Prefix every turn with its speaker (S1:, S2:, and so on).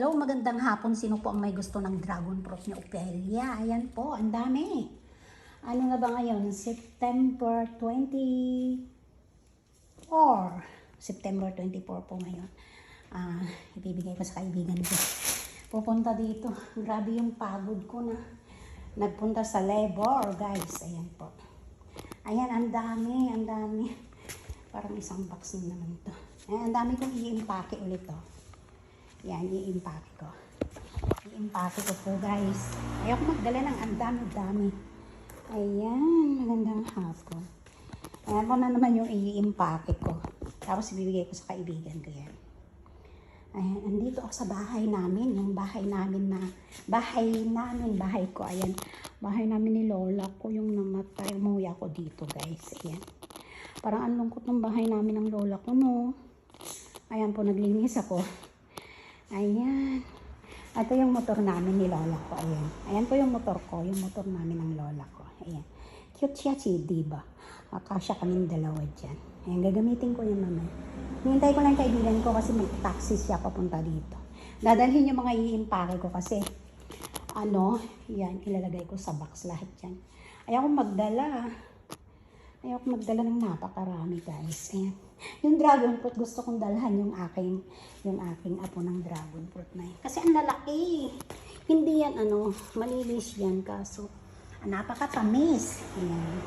S1: Hello, magandang hapon. Sino po ang may gusto ng dragon fruit ni Opelia? Ayan po, ang dami. Ano na ba ngayon? September 24. September 24 po ngayon. Ibibigay ko sa kaibigan ko. Pupunta dito. Grabe yung pagod ko na. Nagpunta sa labor, guys. Ayan po. Ayan, ang dami, ang dami. Parang isang box na naman to. Ayan, ang dami kong i-impake ulit to. Yan, i-impake ko. I-impake ko po, guys. Ayaw ko magdala ng ang dami-dami. Ayan, magandang hapon. Ayan po na naman yung i-impake ko. Tapos ibibigay ko sa kaibigan ko yan. Ayan, andito ako sa bahay namin. Yung bahay namin na, bahay ko. Ayan, bahay namin ni Lola ko. Yung namatay, umuwi ako dito, guys. Ayan. Parang ang lungkot ng bahay namin ng Lola ko, no? Ayan po, naglinis ako. Ayan. Ito yung motor namin ni Lola ko. Ayan. Ayan po yung motor ko. Yung motor namin ng Lola ko. Ayan. Cute siya, diba? Kasya kaming dalawa dyan. Ayan, gagamitin ko yun naman. Hintay ko lang kaibigan ko kasi may taxi siya papunta dito. Dadalhin yung mga i-impake ko kasi yan, ilalagay ko sa box lahat yan. Ayaw ko magdala. Ayaw ko magdala ng napakarami, guys. Ayan. Yung dragon fruit, gusto kong dalhan yung aking apo ng dragon fruit na yun. Kasi ang lalaki. Hindi yan, malinis yan. Kaso, napakatamis. Ayan.